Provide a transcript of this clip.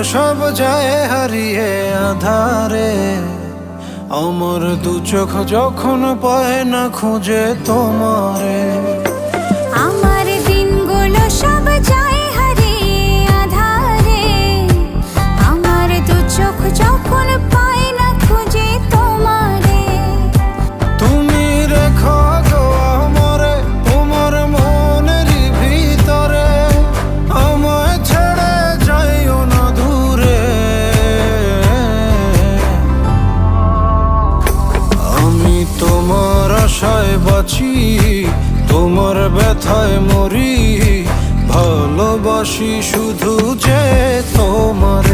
সব যায় হারিয়ে আধারে। আমার দু চোখ যখন পায় না খুঁজে তোমারে। আমার দিনগুলো সব যায় হারিয়ে আঁধারে। আমার দু চোখ যখন পায় না খুঁজে তোমারে। তুমি রেখো গো আমারে তোমার মনেরই ভিতরে, আমায় ছেড়ে যাইও না দূরে। আমি তোমার আশায় বাঁচি, তোমার ব্যথায় মরি, ভালোবাসি শুধু যে তোমার।